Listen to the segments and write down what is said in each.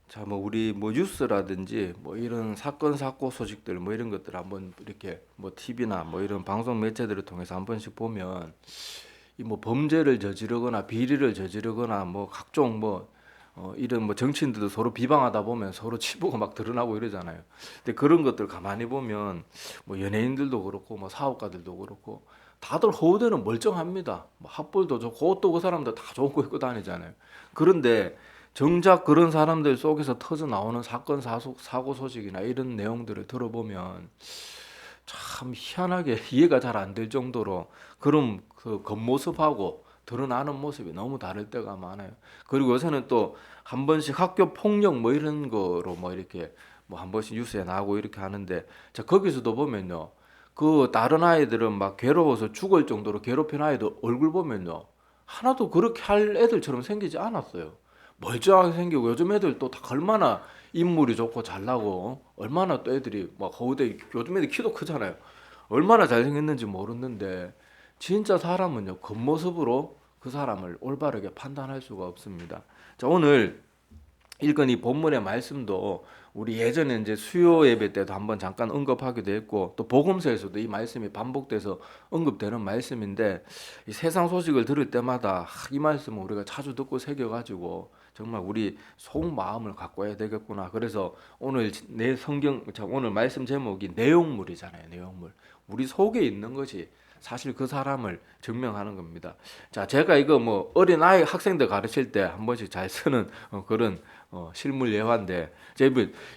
자, 뭐 우리 뭐 뉴스라든지 뭐 이런 사건 사고 소식들 뭐 이런 것들 한번 이렇게 뭐 TV나 뭐 이런 방송 매체들을 통해서 한 번씩 보면 이 뭐 범죄를 저지르거나 비리를 저지르거나 뭐 각종 뭐 이런 뭐 정치인들도 서로 비방하다 보면 서로 치부가 막 드러나고 이러잖아요. 근데 그런 것들 가만히 보면 뭐 연예인들도 그렇고 뭐 사업가들도 그렇고 다들 허우대는 멀쩡합니다. 뭐 합볼도 좋고 옷도 그 사람들 다 좋은 거 입고 다니잖아요. 그런데 정작 그런 사람들 속에서 터져 나오는 사건 사고 소식이나 이런 내용들을 들어보면 참 희한하게 이해가 잘 안 될 정도로 그런 그 겉모습하고 드러나는 모습이 너무 다를 때가 많아요. 그리고 요새는 또 한 번씩 학교 폭력 뭐 이런 거로 뭐 이렇게 뭐 한 번씩 뉴스에 나오고 이렇게 하는데 자 거기서도 보면요. 그 다른 아이들은 막 괴로워서 죽을 정도로 괴롭힌 아이들 얼굴 보면요. 하나도 그렇게 할 애들처럼 생기지 않았어요. 멀쩡하게 생기고 요즘 애들 또 다 얼마나 인물이 좋고 잘나고 얼마나 또 애들이 막 허우대 요즘 애들 키도 크잖아요. 얼마나 잘생겼는지 모르는데 진짜 사람은요 겉모습으로 그 사람을 올바르게 판단할 수가 없습니다. 자 오늘 읽은 이 본문의 말씀도 우리 예전에 이제 수요 예배 때도 한번 잠깐 언급하기도 했고 또 복음서에서도 이 말씀이 반복돼서 언급되는 말씀인데 이 세상 소식을 들을 때마다 이 말씀을 우리가 자주 듣고 새겨가지고 정말 우리 속 마음을 갖고 해야 되겠구나. 그래서 오늘 내 성경 오늘 말씀 제목이 내용물이잖아요. 내용물. 우리 속에 있는 것이 사실 그 사람을 증명하는 겁니다. 자, 제가 이거 뭐 어린 아이 학생들 가르칠 때 한 번씩 잘 쓰는 그런 실물 예화인데,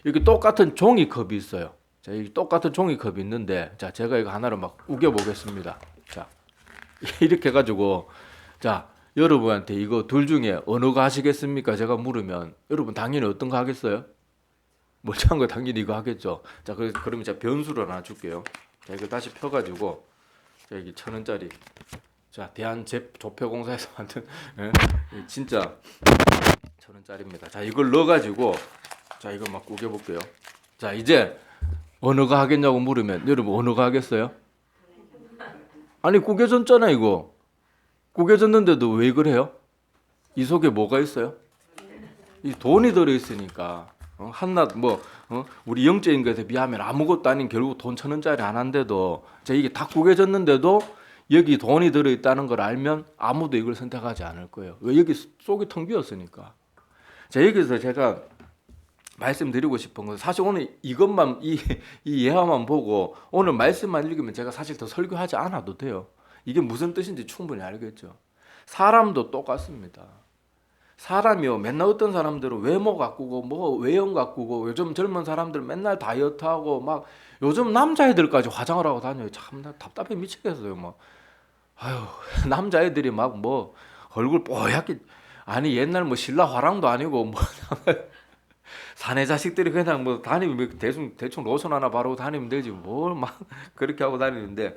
여기 똑같은 종이컵이 있어요. 자, 여기 똑같은 종이컵이 있는데, 자, 제가 이거 하나로 막 우겨 보겠습니다. 자, 이렇게 해가지고, 자, 여러분한테 이거 둘 중에 어느 거 하시겠습니까? 제가 물으면 여러분 당연히 어떤 거 하겠어요? 멀쩡한 거 당연히 이거 하겠죠. 자, 그러면 제가 변수를 하나 줄게요. 자, 이거 다시 펴가지고, 자, 여기 1,000원짜리. 자, 대한조폐공사에서 만든 예? 진짜 1,000원짜리입니다. 자, 이걸 넣어가지고 자, 이거 막 구겨볼게요. 자, 이제 어느 거 하겠냐고 물으면 여러분 어느 거 하겠어요? 아니 구겨졌잖아 이거. 구겨졌는데도 왜 그래요? 이 속에 뭐가 있어요? 이 돈이 들어있으니까 한낱 뭐 우리 영적인 것에 비하면 아무것도 아닌 결국 돈 1,000원짜리 하나인데도 자 이게 다 구겨졌는데도 여기 돈이 들어있다는 걸 알면 아무도 이걸 선택하지 않을 거예요. 왜 여기 속이 텅 비었으니까. 자 여기서 제가 말씀드리고 싶은 건 사실 오늘 이것만 이 예화만 보고 오늘 말씀만 읽으면 제가 사실 더 설교하지 않아도 돼요. 이게 무슨 뜻인지 충분히 알겠죠. 사람도 똑같습니다. 사람이요 맨날 어떤 사람들은 외모 가꾸고 뭐 외형 가꾸고 요즘 젊은 사람들 맨날 다이어트하고 막 요즘 남자애들까지 화장을 하고 다녀요. 참 나 답답해 미치겠어요. 뭐 아유 남자애들이 막 뭐 얼굴 뽀얗게 아니 옛날 뭐 신라 화랑도 아니고 뭐 사내 자식들이 그냥 뭐 다니면 뭐 대충 로션 하나 바르고 다니면 되지 뭘 막 그렇게 하고 다니는데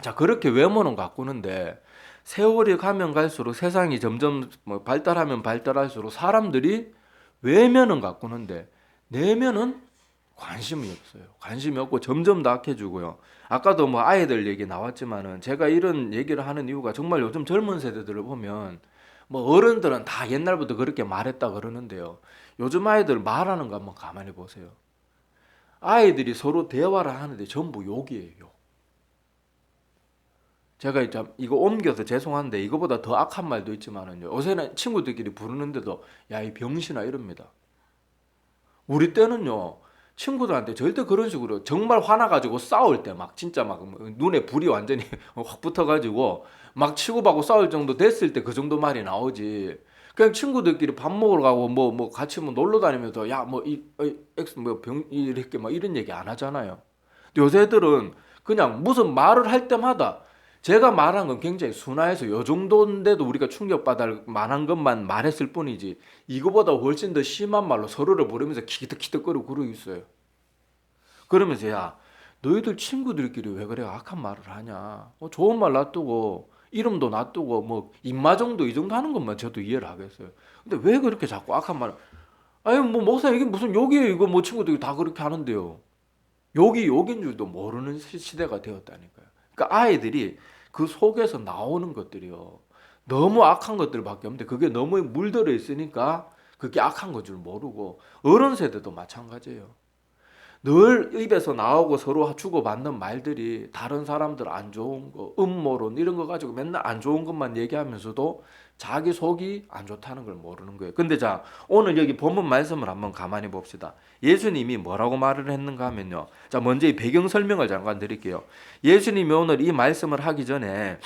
자 그렇게 외모는 가꾸는데 세월이 가면 갈수록 세상이 점점 뭐 발달하면 발달할수록 사람들이 외면은 가꾸는데 내면은 관심이 없어요. 관심이 없고 점점 더 악해지고요. 아까도 뭐 아이들 얘기 나왔지만은 제가 이런 얘기를 하는 이유가 정말 요즘 젊은 세대들을 보면 뭐 어른들은 다 옛날부터 그렇게 말했다 그러는데요. 요즘 아이들 말하는 거 한번 가만히 보세요. 아이들이 서로 대화를 하는데 전부 욕이에요. 욕. 제가 이거 옮겨서 죄송한데 이거보다 더 악한 말도 있지만은요. 요새는 친구들끼리 부르는데도 야 이 병신아 이럽니다. 우리 때는요. 친구들한테 절대 그런 식으로 정말 화나가지고 싸울 때 막 진짜 막 눈에 불이 완전히 확 붙어가지고 막 치고받고 싸울 정도 됐을 때 그 정도 말이 나오지. 그냥 친구들끼리 밥 먹으러 가고 뭐 같이 뭐 놀러 다니면서 야 뭐 이 엑스 뭐 병 이렇게 막 이런 얘기 안 하잖아요. 근데 요새 애들은 그냥 무슨 말을 할 때마다 제가 말한 건 굉장히 순화해서 요 정도인데도 우리가 충격받을 만한 것만 말했을 뿐이지 이거보다 훨씬 더 심한 말로 서로를 부르면서 키득키득거리고 그러고 있어요. 그러면서 야 너희들 친구들끼리 왜 그래 악한 말을 하냐 좋은 말 놔두고 이름도 놔두고 뭐 입마정도 이 정도 하는 것만 저도 이해를 하겠어요. 근데 왜 그렇게 자꾸 악한 말 아니 뭐 목사님 이게 무슨 욕이에요 이거 뭐 친구들이 다 그렇게 하는데요. 욕이 욕인 줄도 모르는 시대가 되었다니까요. 그러니까 아이들이 그 속에서 나오는 것들이요. 너무 악한 것들밖에 없는데 그게 너무 물들어 있으니까 그게 악한 건 줄 모르고 어른 세대도 마찬가지예요. 늘 입에서 나오고 서로 주고받는 말들이 다른 사람들 안 좋은 거, 음모론 이런 거 가지고 맨날 안 좋은 것만 얘기하면서도 자기 속이 안 좋다는 걸 모르는 거예요. 근데 자, 오늘 여기 본문 말씀을 한번 가만히 봅시다. 예수님이 뭐라고 말을 했는가 하면요. 자, 먼저 이 배경 설명을 잠깐 드릴게요. 예수님이 오늘 이 말씀을 하기 전에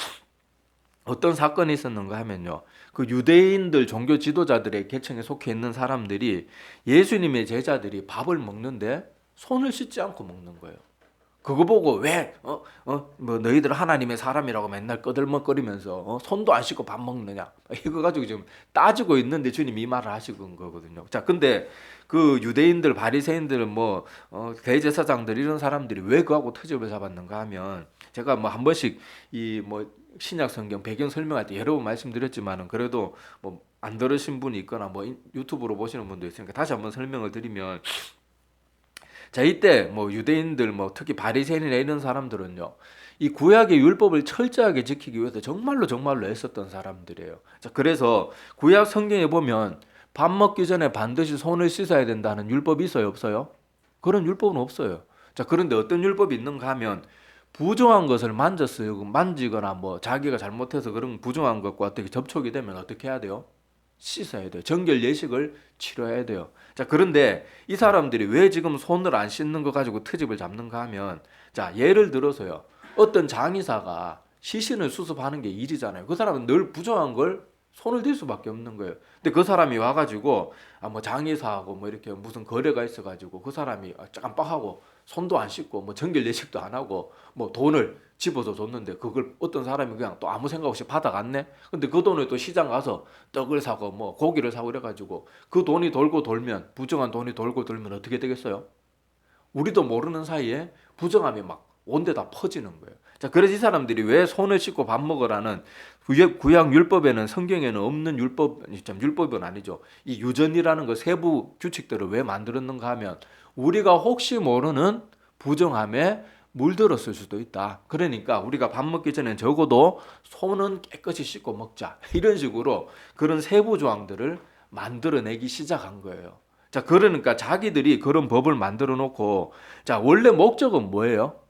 어떤 사건이 있었는가 하면요. 그 유대인들 종교 지도자들의 계층에 속해 있는 사람들이 예수님의 제자들이 밥을 먹는데 손을 씻지 않고 먹는 거예요. 그거 보고 왜 뭐 너희들 하나님의 사람이라고 맨날 꺼들먹거리면서 손도 안 씻고 밥 먹느냐, 이거 가지고 지금 따지고 있는데 주님이 이 말을 하시는 거거든요. 자, 근데 그 유대인들, 바리새인들, 대제사장들 이런 사람들이 왜 그하고 트집을 잡았는가 하면, 제가 뭐 한 번씩 이 뭐 신약 성경 배경 설명할 때 여러 번 말씀드렸지만은 그래도 뭐 안 들으신 분이 있거나 뭐 유튜브로 보시는 분도 있으니까 다시 한번 설명을 드리면, 자, 이때 뭐 유대인들, 뭐 특히 바리새인이나 이런 사람들은요, 이 구약의 율법을 철저하게 지키기 위해서 정말로 애썼던 사람들이에요. 자, 그래서 구약 성경에 보면 밥 먹기 전에 반드시 손을 씻어야 된다는 율법이 있어요, 없어요? 그런 율법은 없어요. 자, 그런데 어떤 율법이 있는가 하면, 부정한 것을 만졌어요. 만지거나 뭐 자기가 잘못해서 그런 부정한 것과 어떻게 접촉이 되면 어떻게 해야 돼요? 씻어야 돼요. 정결 예식을 치러야 돼요. 자, 그런데 이 사람들이 왜 지금 손을 안 씻는 거 가지고 트집을 잡는가 하면, 자, 예를 들어서요. 어떤 장의사가 시신을 수습하는 게 일이잖아요. 그 사람은 늘 부정한 걸 손을 댈 수밖에 없는 거예요. 근데 그 사람이 와가지고 뭐 장의사하고 뭐 이렇게 무슨 거래가 있어가지고 그 사람이 깜빡하고 손도 안 씻고 뭐 정결 예식도 안 하고 뭐 돈을 집어서 줬는데 그걸 어떤 사람이 그냥 또 아무 생각 없이 받아갔네. 근데 그 돈을 또 시장 가서 떡을 사고 뭐 고기를 사고 그래가지고 그 돈이 돌고 돌면, 부정한 돈이 돌고 돌면 어떻게 되겠어요? 우리도 모르는 사이에 부정함이 막 온데 다 퍼지는 거예요. 자, 그래서 이 사람들이 왜 손을 씻고 밥 먹으라는 구약 율법에는, 성경에는 없는 율법은 아니죠. 이 유전이라는 거 세부 규칙들을 왜 만들었는가 하면, 우리가 혹시 모르는 부정함에 물들었을 수도 있다. 그러니까 우리가 밥 먹기 전에 적어도 손은 깨끗이 씻고 먹자. 이런 식으로 그런 세부 조항들을 만들어내기 시작한 거예요. 자, 그러니까 자기들이 그런 법을 만들어 놓고, 자, 원래 목적은 뭐예요?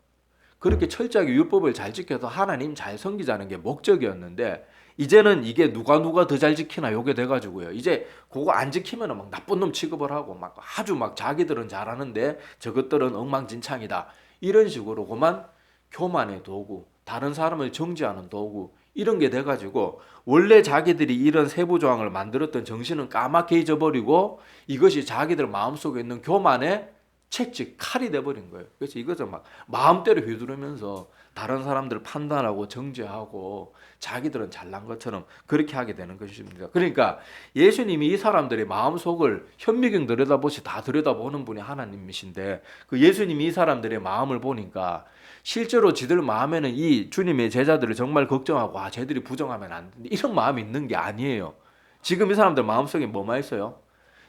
그렇게 철저하게 율법을 잘 지켜서 하나님 잘 섬기자는 게 목적이었는데, 이제는 이게 누가 더 잘 지키나 요게 돼가지고요. 이제 그거 안 지키면 막 나쁜 놈 취급을 하고 막 아주 막 자기들은 잘하는데 저것들은 엉망진창이다. 이런 식으로 그만 교만의 도구, 다른 사람을 정죄하는 도구, 이런 게 돼가지고 원래 자기들이 이런 세부 조항을 만들었던 정신은 까맣게 잊어버리고 이것이 자기들 마음속에 있는 교만의 채찍, 칼이 돼버린 거예요. 그래서 이것을 막 마음대로 휘두르면서 다른 사람들 판단하고 정죄하고 자기들은 잘난 것처럼 그렇게 하게 되는 것입니다. 그러니까 예수님이 이 사람들의 마음속을 현미경 들여다보시 다 들여다보는 분이 하나님이신데, 그 예수님이 이 사람들의 마음을 보니까 실제로 지들 마음에는 이 주님의 제자들을 정말 걱정하고 쟤들이 부정하면 안 된다, 이런 마음이 있는 게 아니에요. 지금 이 사람들 마음속에 뭐만 있어요?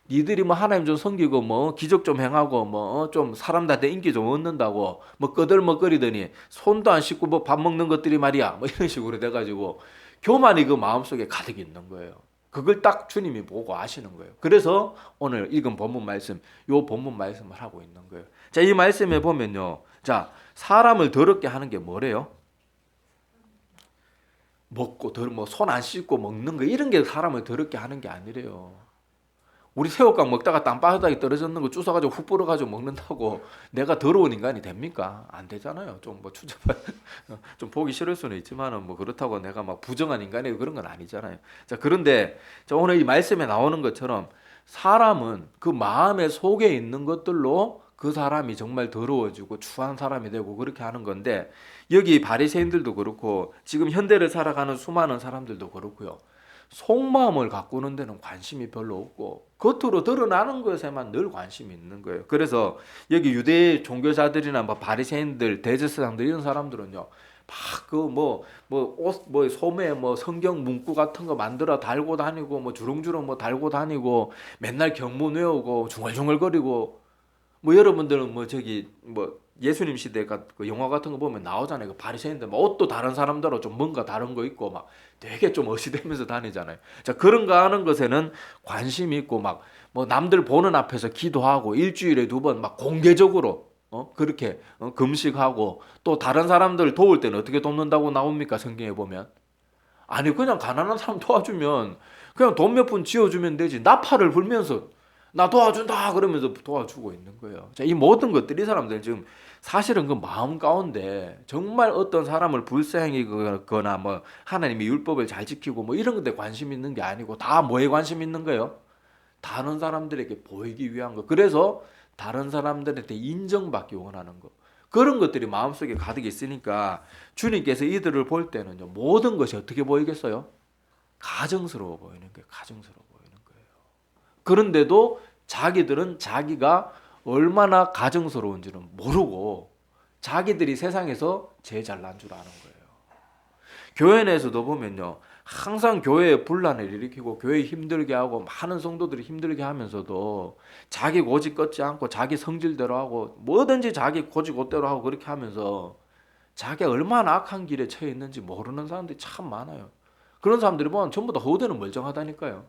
니들이 뭐 하나님 좀 섬기고 뭐 기적 좀 행하고 뭐 좀 사람들한테 인기 좀 얻는다고 뭐 꺼들먹거리더니 손도 안 씻고 뭐 밥 먹는 것들이 말이야, 뭐 이런 식으로 돼가지고 교만이 그 마음속에 가득 있는 거예요. 그걸 딱 주님이 보고 아시는 거예요. 그래서 오늘 읽은 본문 말씀, 요 본문 말씀을 하고 있는 거예요. 자, 이 말씀에 보면요, 자, 사람을 더럽게 하는 게 뭐래요? 먹고 뭐 손 안 씻고 먹는 거, 이런 게 사람을 더럽게 하는 게 아니래요. 우리 새우깡 먹다가 땅바닥에 떨어졌는 거 주워가지고 훅 불어가지고 먹는다고 내가 더러운 인간이 됩니까? 안 되잖아요. 좀 뭐 좀 보기 싫을 수는 있지만은 뭐 그렇다고 내가 막 부정한 인간이고 그런 건 아니잖아요. 자, 그런데 자, 오늘 이 말씀에 나오는 것처럼 사람은 그 마음의 속에 있는 것들로 그 사람이 정말 더러워지고 추한 사람이 되고 그렇게 하는 건데, 여기 바리새인들도 그렇고 지금 현대를 살아가는 수많은 사람들도 그렇고요. 속마음을 가꾸는 데는 관심이 별로 없고 겉으로 드러나는 것에만 늘 관심이 있는 거예요. 그래서 여기 유대 종교자들이나 뭐 바리새인들, 대제사장들 이런 사람들은요, 막 그 뭐 소매 뭐 성경 문구 같은 거 만들어 달고 다니고 뭐 주렁주렁 뭐 달고 다니고 맨날 경문 외우고 중얼중얼거리고, 뭐 여러분들은 뭐 저기 뭐 예수님 시대 그 영화 같은 거 보면 나오잖아요. 그 바리새인들 막 옷도 다른 사람들하고 좀 뭔가 다른 거 입고 막 되게 좀 어시되면서 다니잖아요. 자, 그런 거 하는 것에는 관심이 있고 막 뭐 남들 보는 앞에서 기도하고 일주일에 2번 막 공개적으로 그렇게 금식하고 또 다른 사람들 도울 때는 어떻게 돕는다고 나옵니까? 성경에 보면. 아니 그냥 가난한 사람 도와주면 그냥 돈 몇 푼 지어주면 되지. 나팔을 불면서 나 도와준다 그러면서 도와주고 있는 거예요. 자, 이 모든 것들이 사람들 지금 사실은 그 마음 가운데 정말 어떤 사람을 불쌍히거나 뭐 하나님의 율법을 잘 지키고 뭐 이런 것에 관심 있는 게 아니고 다 뭐에 관심 있는 거예요? 다른 사람들에게 보이기 위한 거. 그래서 다른 사람들한테 인정받기 원하는 거. 그런 것들이 마음속에 가득 있으니까 주님께서 이들을 볼 때는요, 모든 것이 어떻게 보이겠어요? 가증스러워 보이는 거예요. 가증스러워 보이는 거예요. 그런데도 자기들은 자기가 얼마나 가증스러운지는 모르고 자기들이 세상에서 제일 잘난 줄 아는 거예요. 교회 내에서도 보면요, 항상 교회에 분란을 일으키고 교회 힘들게 하고 많은 성도들이 힘들게 하면서도 자기 고집 꺾지 않고 자기 성질대로 하고 뭐든지 자기 고집대로 하고 그렇게 하면서 자기가 얼마나 악한 길에 처해 있는지 모르는 사람들이 참 많아요. 그런 사람들이 보면 전부 다 허우대는 멀쩡하다니까요.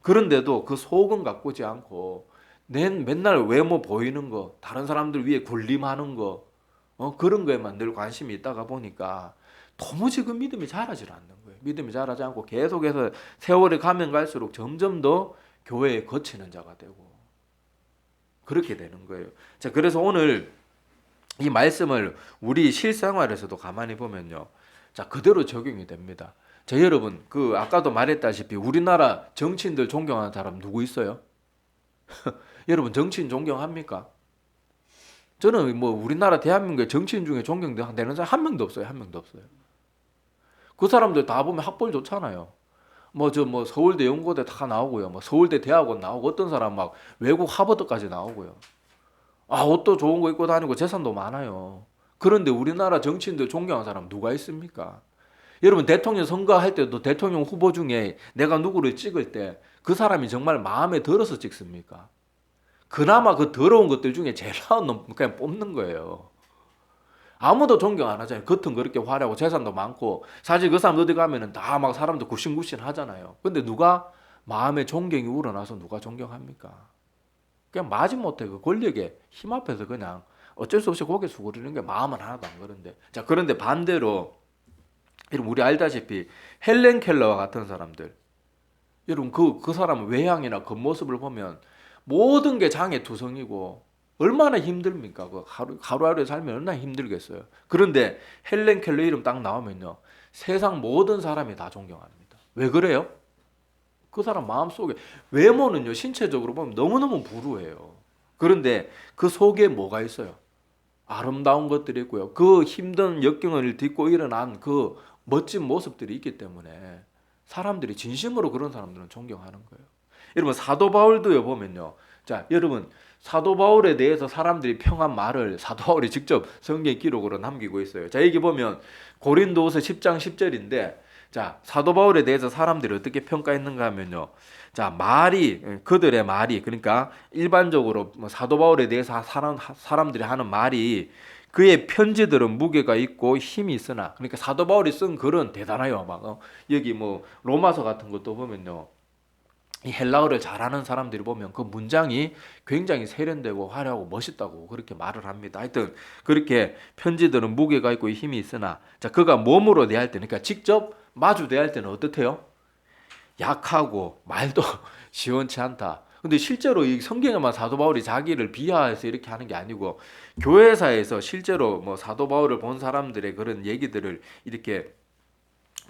그런데도 그 속은 가꾸지 않고 맨날 외모 보이는 거, 다른 사람들 위에 군림하는 거, 그런 거에만 늘 관심이 있다가 보니까 도무지 그 믿음이 자라질 않는 거예요. 믿음이 자라지 않고 계속해서 세월이 가면 갈수록 점점 더 교회에 거치는 자가 되고 그렇게 되는 거예요. 자, 그래서 오늘 이 말씀을 우리 실생활에서도 가만히 보면요, 자, 그대로 적용이 됩니다. 자, 여러분, 그 아까도 말했다시피 우리나라 정치인들 존경하는 사람 누구 있어요? 여러분, 정치인 존경합니까? 저는 뭐 우리나라 대한민국의 정치인 중에 존경되는 사람 한 명도 없어요. 한 명도 없어요. 그 사람들 다 보면 학벌 좋잖아요. 뭐 서울대 연고대 다 나오고요. 뭐 서울대 대학원 나오고 어떤 사람 막 외국 하버드까지 나오고요. 아, 옷도 좋은 거 입고 다니고 재산도 많아요. 그런데 우리나라 정치인들 존경하는 사람 누가 있습니까? 여러분, 대통령 선거할 때도 대통령 후보 중에 내가 누구를 찍을 때 그 사람이 정말 마음에 들어서 찍습니까? 그나마 그 더러운 것들 중에 제일 나은 놈 그냥 뽑는 거예요. 아무도 존경 안 하잖아요. 겉은 그렇게 화려하고 재산도 많고 사실 그 사람 어디 가면은 다 막 사람들 굽신굽신 하잖아요. 근데 누가 마음에 존경이 우러나서 누가 존경합니까? 그냥 마지못해 그 권력의 힘 앞에서 그냥 어쩔 수 없이 고개 숙이는 게 마음은 하나도 안 그런데. 자, 그런데 반대로 여러분 우리 알다시피 헬렌 켈러와 같은 사람들, 여러분 그 사람 외향이나 겉모습을 보면 모든 게 장애투성이고 얼마나 힘듭니까? 그 하루하루에 살면 얼마나 힘들겠어요. 그런데 헬렌 켈러 이름 딱 나오면요, 세상 모든 사람이 다 존경합니다. 왜 그래요? 그 사람 마음속에 외모는요, 신체적으로 보면 너무너무 불우해요. 그런데 그 속에 뭐가 있어요? 아름다운 것들이 있고요. 그 힘든 역경을 딛고 일어난 그 멋진 모습들이 있기 때문에 사람들이 진심으로 그런 사람들은 존경하는 거예요. 여러분 사도 바울도요 보면요. 자, 여러분 사도 바울에 대해서 사람들이 평한 말을 사도 바울이 직접 성경 기록으로 남기고 있어요. 자, 여기 보면 고린도후서 10장 10절인데, 자, 사도 바울에 대해서 사람들이 어떻게 평가했는가 하면요. 자, 그들의 말이, 그러니까 일반적으로 뭐 사도 바울에 대해서 사람들이 하는 말이, 그의 편지들은 무게가 있고 힘이 있으나, 그러니까 사도 바울이 쓴 글은 대단해요. 막 여기 뭐 로마서 같은 것도 보면요, 이 헬라어를 잘하는 사람들이 보면 그 문장이 굉장히 세련되고 화려하고 멋있다고 그렇게 말을 합니다. 하여튼 그렇게 편지들은 무게가 있고 힘이 있으나, 자, 그가 몸으로 대할 때, 그러니까 직접 마주 대할 때는 어떻대요? 약하고 말도 시원치 않다. 근데 실제로 이 성경에만 사도 바울이 자기를 비하해서 이렇게 하는 게 아니고 교회사에서 실제로 뭐 사도 바울을 본 사람들의 그런 얘기들을 이렇게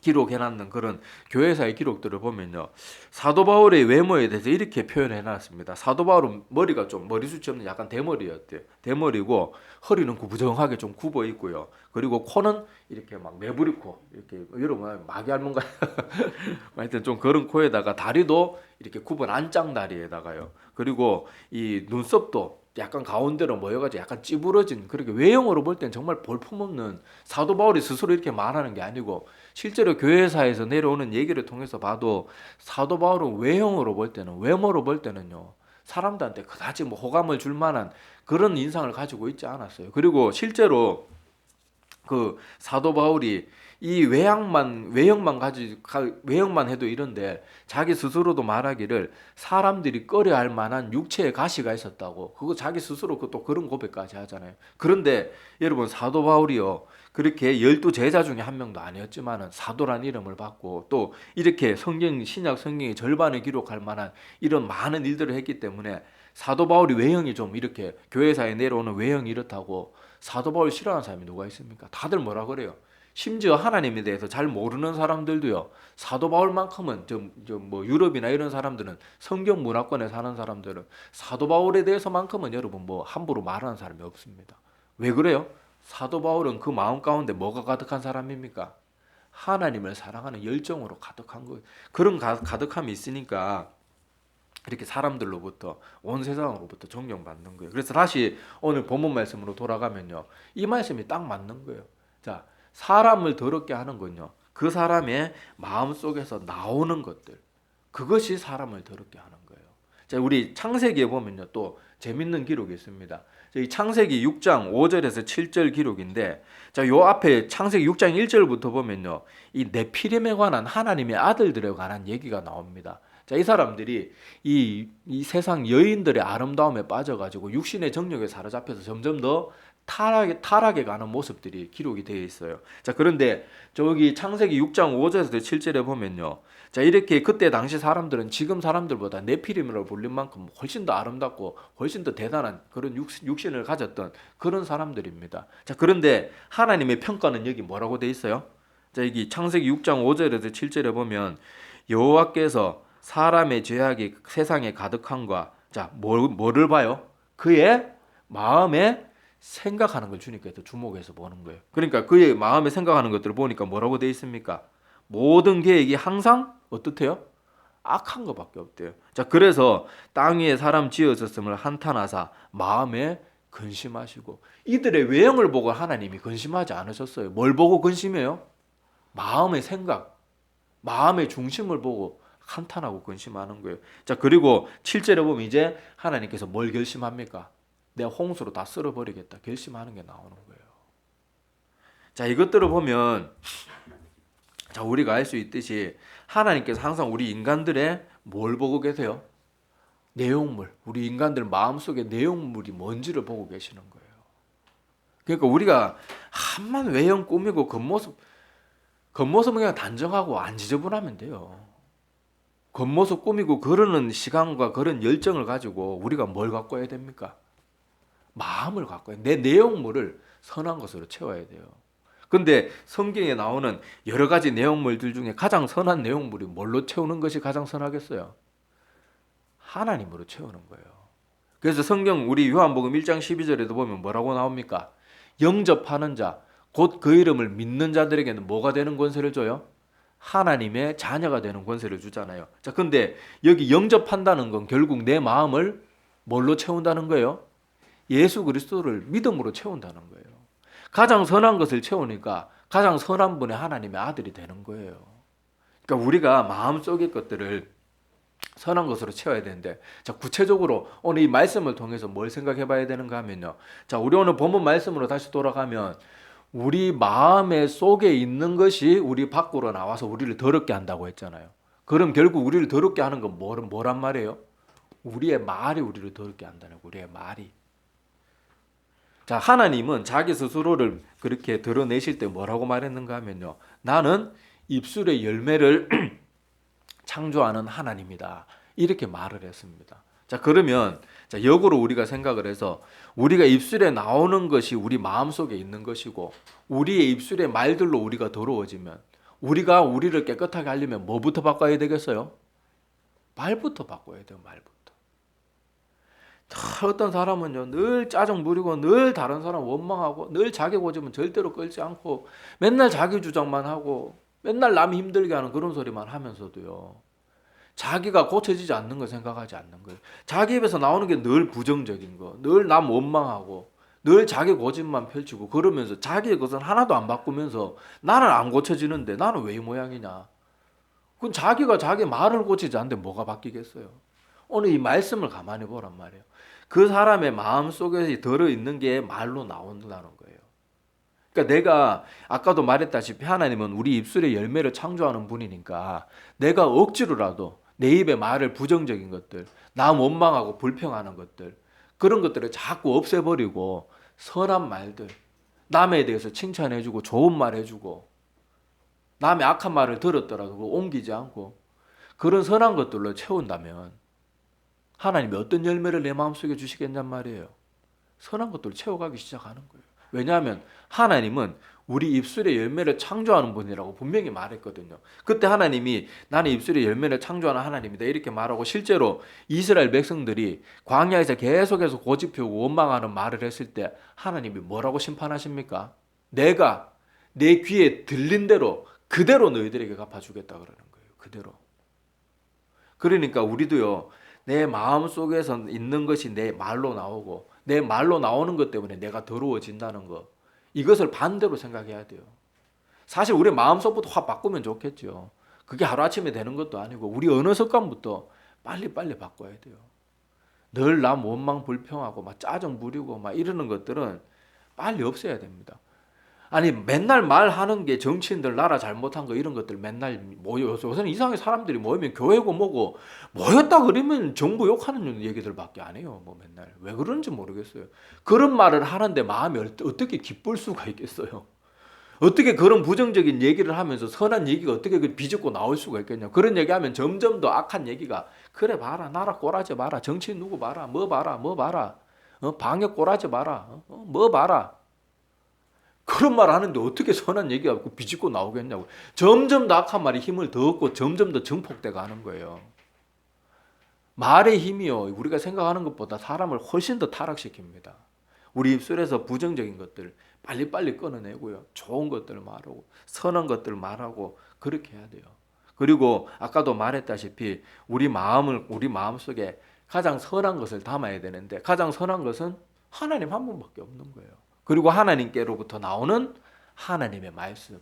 기록해놨는 그런 교회사의 기록들을 보면요, 사도 바울의 외모에 대해서 이렇게 표현해놨습니다. 사도 바울은 머리가 좀 머리숱이 없는 약간 대머리였대요. 대머리고 허리는 구부정하게 좀 굽어 있고요. 그리고 코는 이렇게 막 매부리 코, 이렇게 여러분 마귀 할멈가 하여튼 좀 그런 코에다가 다리도 이렇게 굽은 안짱다리에다가요. 그리고 이 눈썹도 약간 가운데로 모여가지고 약간 찌부러진, 그렇게 외형으로 볼 때는 정말 볼품없는, 사도 바울이 스스로 이렇게 말하는 게 아니고 실제로 교회사에서 내려오는 얘기를 통해서 봐도 사도 바울은 외형으로 볼 때는, 외모로 볼 때는요, 사람들한테 그다지 뭐 호감을 줄 만한 그런 인상을 가지고 있지 않았어요. 그리고 실제로 그 사도 바울이 이 외형만 해도 이런데 자기 스스로도 말하기를 사람들이 꺼려할 만한 육체의 가시가 있었다고. 그거 자기 스스로 또 그런 고백까지 하잖아요. 그런데 여러분 사도 바울이요, 그렇게 12제자 중에 한 명도 아니었지만은 사도란 이름을 받고 또 이렇게 신약 성경의 절반을 기록할 만한 이런 많은 일들을 했기 때문에 사도 바울이 외형이 좀 이렇게 교회사에 내려오는 외형이 이렇다고 사도 바울 싫어하는 사람이 누가 있습니까? 다들 뭐라 그래요? 심지어 하나님에 대해서 잘 모르는 사람들도요, 사도 바울만큼은 뭐 유럽이나 이런 사람들은, 성경 문화권에 사는 사람들은 사도 바울에 대해서만큼은 여러분 뭐 함부로 말하는 사람이 없습니다. 왜 그래요? 사도 바울은 그 마음 가운데 뭐가 가득한 사람입니까? 하나님을 사랑하는 열정으로 가득한 거예요. 그런 가득함이 있으니까 이렇게 사람들로부터, 온 세상으로부터 존경받는 거예요. 그래서 다시 오늘 본문 말씀으로 돌아가면요, 이 말씀이 딱 맞는 거예요. 자, 사람을 더럽게 하는 건요, 그 사람의 마음속에서 나오는 것들, 그것이 사람을 더럽게 하는 거예요. 자, 우리 창세기에 보면요, 또 재밌는 기록이 있습니다. 이 창세기 6장 5절에서 7절 기록인데, 자, 요 앞에 창세기 6장 1절부터 보면요, 이 네피림에 관한 하나님의 아들들에 관한 얘기가 나옵니다. 자, 이 사람들이 이 세상 여인들의 아름다움에 빠져가지고 육신의 정욕에 사로잡혀서 점점 더 타락해 가는 모습들이 기록이 되어 있어요. 자, 그런데 저기 창세기 6장 5절에서 7절에 보면요, 자, 이렇게 그때 당시 사람들은 지금 사람들보다 네피림으로 불린 만큼 훨씬 더 아름답고 훨씬 더 대단한 그런 육신을 가졌던 그런 사람들입니다. 자, 그런데 하나님의 평가는 여기 뭐라고 돼 있어요? 자, 여기 창세기 6장 5절에서 7절에 보면 여호와께서 사람의 죄악이 세상에 가득함과, 자, 뭐를 봐요? 그의 마음에 생각하는 걸 주님께서 주목해서 보는 거예요. 그러니까 그의 마음에 생각하는 것들을 보니까 뭐라고 돼 있습니까? 모든 계획이 항상 어떻대요? 악한 것밖에 없대요. 자, 그래서 땅 위에 사람 지으셨음을 한탄하사 마음에 근심하시고, 이들의 외형을 보고 하나님이 근심하지 않으셨어요. 뭘 보고 근심해요? 마음의 생각, 마음의 중심을 보고 한탄하고 근심하는 거예요. 자, 그리고 7절에 보면 이제 하나님께서 뭘 결심합니까? 내가 홍수로 다 쓸어버리겠다 결심하는 게 나오는 거예요. 자, 이것들을 보면, 자, 우리가 알 수 있듯이 하나님께서 항상 우리 인간들의 뭘 보고 계세요? 내용물, 우리 인간들 마음속에 내용물이 뭔지를 보고 계시는 거예요. 그러니까 우리가 한만 외형 꾸미고 겉모습은 그냥 단정하고 안 지저분하면 돼요. 겉모습 꾸미고 그러는 시간과 그런 열정을 가지고 우리가 뭘 갖고 해야 됩니까? 마음을 갖고 내 내용물을 선한 것으로 채워야 돼요. 근데 성경에 나오는 여러 가지 내용물들 중에 가장 선한 내용물이 뭘로 채우는 것이 가장 선하겠어요? 하나님으로 채우는 거예요. 그래서 성경 우리 요한복음 1장 12절에도 보면 뭐라고 나옵니까? 영접하는 자, 곧 그 이름을 믿는 자들에게는 뭐가 되는 권세를 줘요? 하나님의 자녀가 되는 권세를 주잖아요. 자, 근데 여기 영접한다는 건 결국 내 마음을 뭘로 채운다는 거예요? 예수 그리스도를 믿음으로 채운다는 거예요. 가장 선한 것을 채우니까 가장 선한 분의 하나님의 아들이 되는 거예요. 그러니까 우리가 마음속의 것들을 선한 것으로 채워야 되는데, 자, 구체적으로 오늘 이 말씀을 통해서 뭘 생각해 봐야 되는가 하면요, 자, 우리 오늘 본문 말씀으로 다시 돌아가면 우리 마음의 속에 있는 것이 우리 밖으로 나와서 우리를 더럽게 한다고 했잖아요. 그럼 결국 우리를 더럽게 하는 건 뭐란 말이에요? 우리의 말이 우리를 더럽게 한다는 거예요. 우리의 말이. 자, 하나님은 자기 스스로를 그렇게 드러내실 때 뭐라고 말했는가 하면요, 나는 입술의 열매를 창조하는 하나님이다, 이렇게 말을 했습니다. 자, 그러면 자, 역으로 우리가 생각을 해서 우리가 입술에 나오는 것이 우리 마음속에 있는 것이고, 우리의 입술의 말들로 우리가 더러워지면, 우리가 우리를 깨끗하게 하려면 뭐부터 바꿔야 되겠어요? 말부터 바꿔야 돼요. 말부터. 어떤 사람은요, 늘 짜증 부리고 늘 다른 사람 원망하고 늘 자기 고집은 절대로 끌지 않고 맨날 자기 주장만 하고 맨날 남 힘들게 하는 그런 소리만 하면서도요, 자기가 고쳐지지 않는 걸 생각하지 않는 거예요. 자기 입에서 나오는 게 늘 부정적인 거, 늘 남 원망하고 늘 자기 고집만 펼치고 그러면서 자기의 것은 하나도 안 바꾸면서 나는 안 고쳐지는데 나는 왜 이 모양이냐. 그건 자기가 자기 말을 고치지 않는데 뭐가 바뀌겠어요. 오늘 이 말씀을 가만히 보란 말이에요. 그 사람의 마음속에 들어있는 게 말로 나온다는 거예요. 그러니까 내가 아까도 말했다시피 하나님은 우리 입술에 열매를 창조하는 분이니까 내가 억지로라도 내 입에 말을 부정적인 것들, 나 원망하고 불평하는 것들, 그런 것들을 자꾸 없애버리고 선한 말들, 남에 대해서 칭찬해주고 좋은 말 해주고 남의 악한 말을 들었더라도 그걸 옮기지 않고 그런 선한 것들로 채운다면 하나님이 어떤 열매를 내 마음속에 주시겠냔 말이에요. 선한 것들을 채워가기 시작하는 거예요. 왜냐하면 하나님은 우리 입술의 열매를 창조하는 분이라고 분명히 말했거든요. 그때 하나님이 나는 입술의 열매를 창조하는 하나님이다 이렇게 말하고 실제로 이스라엘 백성들이 광야에서 계속해서 고집피우고 원망하는 말을 했을 때 하나님이 뭐라고 심판하십니까? 내가 내 귀에 들린 대로 그대로 너희들에게 갚아주겠다 그러는 거예요. 그대로. 그러니까 우리도요. 내 마음속에서 있는 것이 내 말로 나오고 내 말로 나오는 것 때문에 내가 더러워진다는 거 이것을 반대로 생각해야 돼요. 사실 우리 마음속부터 확 바꾸면 좋겠죠. 그게 하루아침에 되는 것도 아니고 우리 어느 습관부터 빨리빨리 바꿔야 돼요. 늘 남 원망 불평하고 막 짜증 부리고 막 이러는 것들은 빨리 없애야 됩니다. 아니 맨날 말하는 게 정치인들 나라 잘못한 거 이런 것들 맨날 모여 요새는 이상하게 사람들이 모이면 교회고 뭐고 모였다 그러면 정부 욕하는 얘기들밖에 안 해요. 뭐 맨날 왜 그런지 모르겠어요. 그런 말을 하는데 마음이 어떻게 기쁠 수가 있겠어요. 어떻게 그런 부정적인 얘기를 하면서 선한 얘기가 어떻게 비집고 나올 수가 있겠냐. 그런 얘기하면 점점 더 악한 얘기가 그래 봐라 나라 꼬라지 마라 정치인 누구 봐라 뭐 봐라 뭐 봐라 방역 꼬라지 마라 뭐 봐라 그런 말 하는데 어떻게 선한 얘기가 비집고 나오겠냐고. 점점 더 악한 말이 힘을 더 얻고 점점 더 증폭돼 가는 거예요. 말의 힘이요. 우리가 생각하는 것보다 사람을 훨씬 더 타락시킵니다. 우리 입술에서 부정적인 것들 빨리빨리 끊어내고요. 좋은 것들 말하고 선한 것들 말하고 그렇게 해야 돼요. 그리고 아까도 말했다시피 우리 마음속에 가장 선한 것을 담아야 되는데 가장 선한 것은 하나님 한 분밖에 없는 거예요. 그리고 하나님께로부터 나오는 하나님의 말씀.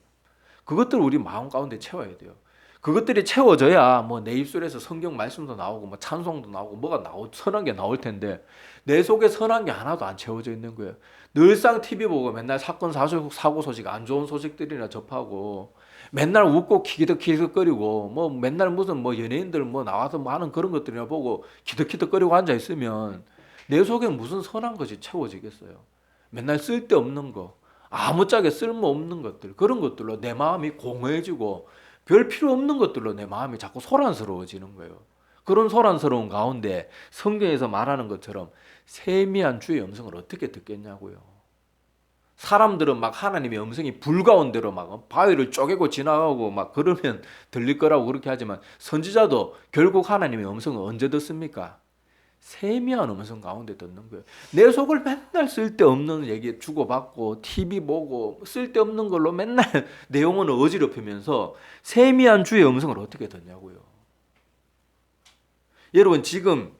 그것들 우리 마음 가운데 채워야 돼요. 그것들이 채워져야 뭐 내 입술에서 성경 말씀도 나오고 뭐 찬송도 나오고 뭐가 선한 게 나올 텐데 내 속에 선한 게 하나도 안 채워져 있는 거예요. 늘상 TV 보고 맨날 사건 사고 소식 안 좋은 소식들이나 접하고 맨날 웃고 키득키득거리고 뭐 맨날 무슨 뭐 연예인들 뭐 나와서 뭐 하는 그런 것들이나 보고 키득키득거리고 앉아 있으면 내 속에 무슨 선한 것이 채워지겠어요. 맨날 쓸데없는 거, 아무짝에 쓸모없는 것들, 그런 것들로 내 마음이 공허해지고 별 필요 없는 것들로 내 마음이 자꾸 소란스러워지는 거예요. 그런 소란스러운 가운데 성경에서 말하는 것처럼 세미한 주의 음성을 어떻게 듣겠냐고요. 사람들은 막 하나님의 음성이 불 가운데로 막 바위를 쪼개고 지나가고 막 그러면 들릴 거라고 그렇게 하지만 선지자도 결국 하나님의 음성을 언제 듣습니까? 세미한 음성 가운데 듣는 거예요. 내 속을 맨날 쓸데없는 얘기 주고받고 TV 보고 쓸데없는 걸로 맨날 내 영혼을 어지럽히면서 세미한 주의 음성을 어떻게 듣냐고요. 여러분 지금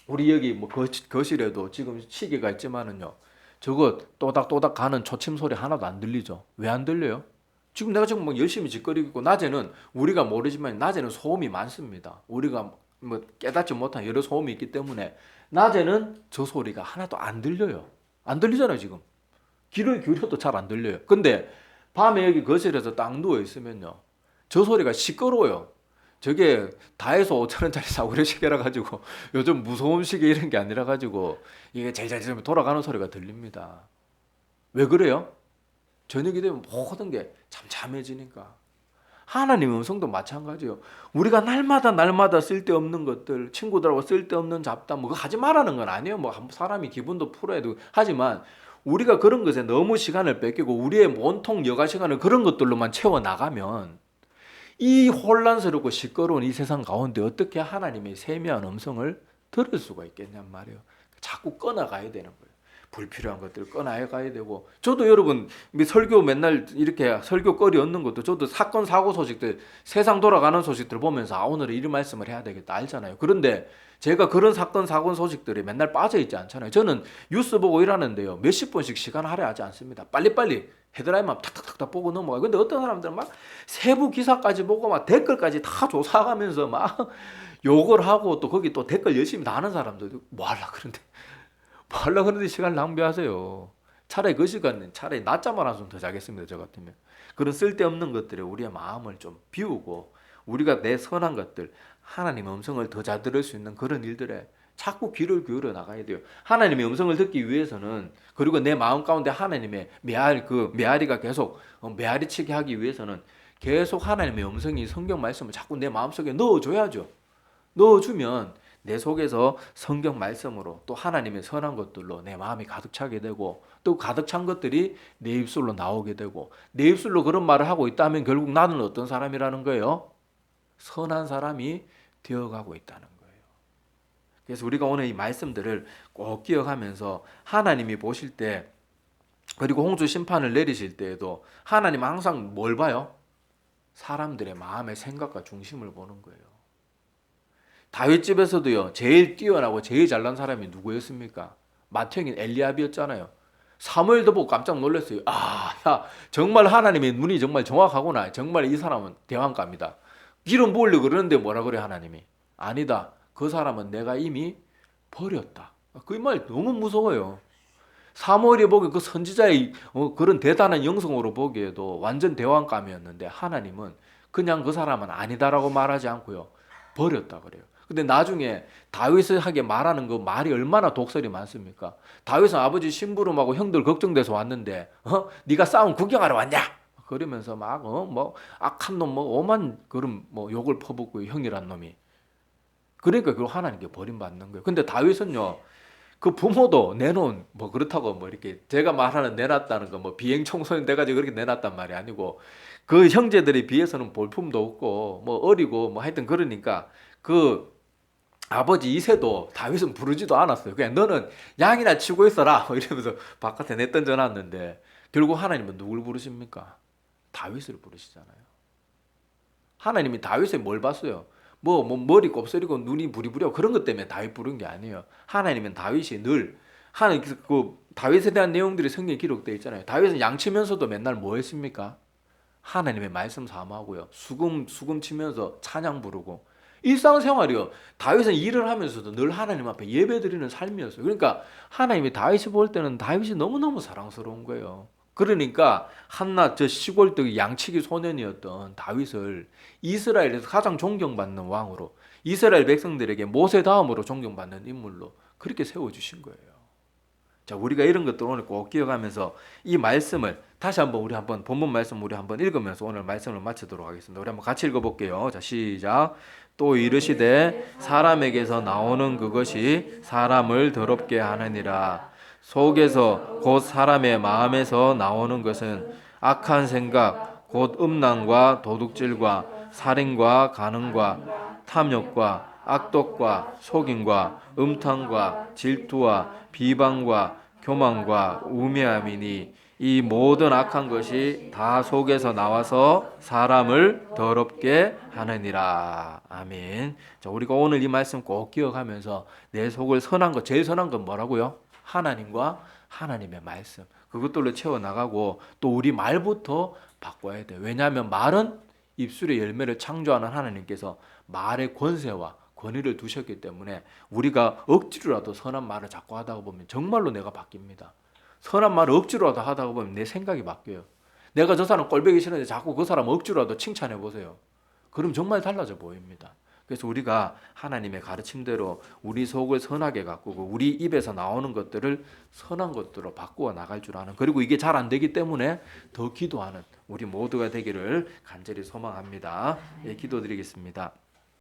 우리 여기 뭐 거실에도 지금 시계가 있지만은요. 저거 또닥또닥 가는 초침 소리 하나도 안 들리죠. 왜 안 들려요? 지금 내가 지금 막 열심히 짓거리고 있고 낮에는 우리가 모르지만 낮에는 소음이 많습니다. 우리가 뭐 깨닫지 못한 여러 소음이 있기 때문에 낮에는 저 소리가 하나도 안 들려요. 안 들리잖아요 지금. 귀를 기울여도 잘 안 들려요. 근데 밤에 여기 거실에서 딱 누워 있으면요. 저 소리가 시끄러워요. 저게 다해서 5,000원짜리 사고리 시계라 가지고 요즘 무소음 시계 이런 게 아니라 가지고 이게 잘 돌아가는 소리가 들립니다. 왜 그래요? 저녁이 되면 모든 게 잠잠해지니까. 하나님의 음성도 마찬가지예요. 우리가 날마다 쓸데없는 것들, 친구들하고 쓸데없는 잡담 뭐 하지 말라는 건 아니에요. 뭐 사람이 기분도 풀어야 되고 하지만 우리가 그런 것에 너무 시간을 뺏기고 우리의 온통 여가 시간을 그런 것들로만 채워 나가면 이 혼란스럽고 시끄러운 이 세상 가운데 어떻게 하나님의 세미한 음성을 들을 수가 있겠냔 말이에요. 자꾸 꺼나가야 되는 거예요. 불필요한 것들 꺼나가야 되고 저도 여러분 설교 맨날 이렇게 설교거리 얻는 것도 저도 사건 사고 소식들 세상 돌아가는 소식들 보면서 오늘은 이 말씀을 해야 되겠다 알잖아요. 그런데 제가 그런 사건 사고 소식들이 맨날 빠져있지 않잖아요. 저는 뉴스 보고 일하는데요. 몇십 분씩 시간 할애하지 않습니다. 빨리빨리 헤드라인만 탁탁탁 보고 넘어가요. 근데 어떤 사람들은 막 세부 기사까지 보고 막 댓글까지 다 조사하면서 막 욕을 하고 또 거기 또 댓글 열심히 다는 사람들 뭐 하려고 그러는데 시간 낭비하세요. 차라리 그 시간은 차라리 낮잠을 한숨 더 자겠습니다. 저 같으면. 그런 쓸데없는 것들에 우리의 마음을 좀 비우고 우리가 내 선한 것들 하나님의 음성을 더 잘 들을 수 있는 그런 일들에 자꾸 귀를 기울여 나가야 돼요. 하나님의 음성을 듣기 위해서는 그리고 내 마음 가운데 하나님의 메아리가 계속 메아리치게 하기 위해서는 계속 하나님의 음성이 성경 말씀을 자꾸 내 마음속에 넣어줘야죠. 넣어주면 내 속에서 성경 말씀으로 또 하나님의 선한 것들로 내 마음이 가득 차게 되고 또 가득 찬 것들이 내 입술로 나오게 되고 내 입술로 그런 말을 하고 있다면 결국 나는 어떤 사람이라는 거예요? 선한 사람이 되어가고 있다는 거예요. 그래서 우리가 오늘 이 말씀들을 꼭 기억하면서 하나님이 보실 때 그리고 홍수 심판을 내리실 때에도 하나님은 항상 뭘 봐요? 사람들의 마음의 생각과 중심을 보는 거예요. 다윗 집에서도요, 제일 뛰어나고 제일 잘난 사람이 누구였습니까? 맏형인 엘리압이었잖아요. 사무엘도 보고 깜짝 놀랐어요. 야, 정말 하나님의 눈이 정말 정확하구나. 정말 이 사람은 대왕감이다. 기름 부으려고 그러는데 뭐라 그래 하나님이? 아니다. 그 사람은 내가 이미 버렸다. 그 말 너무 무서워요. 사무엘이 보기에 그 선지자의 그런 대단한 영성으로 보기에도 완전 대왕감이었는데 하나님은 그냥 그 사람은 아니다라고 말하지 않고요. 버렸다 그래요. 근데 나중에 다윗에게 말하는 그 말이 얼마나 독설이 많습니까? 다윗은 아버지 심부름하고 형들 걱정돼서 왔는데 네가 싸움 구경하러 왔냐? 그러면서 막 뭐 악한 놈 뭐 오만 그런 뭐 욕을 퍼붓고 형이란 놈이. 그러니까 그 하나님께 버림받는 거예요. 근데 다윗은요. 그 부모도 내놓은 뭐 그렇다고 뭐 이렇게 제가 말하는 내놨다는 거 뭐 비행 청소년 돼가지고 그렇게 내놨단 말이 아니고 그 형제들에 비해서는 볼품도 없고 뭐 어리고 뭐 하여튼 그러니까 그 아버지 이세도 다윗은 부르지도 않았어요. 그냥 너는 양이나 치고 있어라 뭐 이러면서 바깥에 내던져놨는데 결국 하나님은 누굴 부르십니까? 다윗을 부르시잖아요. 하나님이 다윗에 뭘 봤어요? 뭐 머리 곱슬이고 눈이 부리부리하고 그런 것 때문에 다윗 부른 게 아니에요. 하나님은 다윗이 늘 하나님 그 다윗에 대한 내용들이 성경에 기록되어 있잖아요. 다윗은 양치면서도 맨날 뭐 했습니까? 하나님의 말씀 사모하고요. 수금 치면서 찬양 부르고 일상생활이요. 다윗은 일을 하면서도 늘 하나님 앞에 예배드리는 삶이었어요. 그러니까 하나님이 다윗이 볼 때는 다윗이 너무너무 사랑스러운 거예요. 그러니까 한낱 저 시골 양치기 소년이었던 다윗을 이스라엘에서 가장 존경받는 왕으로 이스라엘 백성들에게 모세 다음으로 존경받는 인물로 그렇게 세워주신 거예요. 자, 우리가 이런 것들 오늘 꼭 기억하면서 이 말씀을 다시 한번 우리 한번 본문 말씀 우리 한번 읽으면서 오늘 말씀을 마치도록 하겠습니다. 우리 한번 같이 읽어볼게요. 자, 시작. 또 이르시되 사람에게서 나오는 그것이 사람을 더럽게 하느니라. 속에서 곧 사람의 마음에서 나오는 것은 악한 생각 곧 음란과 도둑질과 살인과 간음과 탐욕과 악독과 속임과 음탕과 질투와 비방과 교만과 우매함이니 이 모든 악한 것이 다 속에서 나와서 사람을 더럽게 하느니라. 아멘. 자, 우리가 오늘 이 말씀 꼭 기억하면서 내 속을 선한 것, 제일 선한 건 뭐라고요? 하나님과 하나님의 말씀. 그것들로 채워나가고 또 우리 말부터 바꿔야 돼요. 왜냐하면 말은 입술의 열매를 창조하는 하나님께서 말의 권세와 권위를 두셨기 때문에 우리가 억지로라도 선한 말을 자꾸 하다가 보면 정말로 내가 바뀝니다. 선한 말을 억지로라도 하다가 보면 내 생각이 바뀌어요. 내가 저 사람 꼴보기 싫은데 자꾸 그 사람 억지로라도 칭찬해 보세요. 그럼 정말 달라져 보입니다. 그래서 우리가 하나님의 가르침대로 우리 속을 선하게 가꾸고 우리 입에서 나오는 것들을 선한 것들로 바꾸어 나갈 줄 아는, 그리고 이게 잘 안 되기 때문에 더 기도하는 우리 모두가 되기를 간절히 소망합니다. 예, 기도드리겠습니다.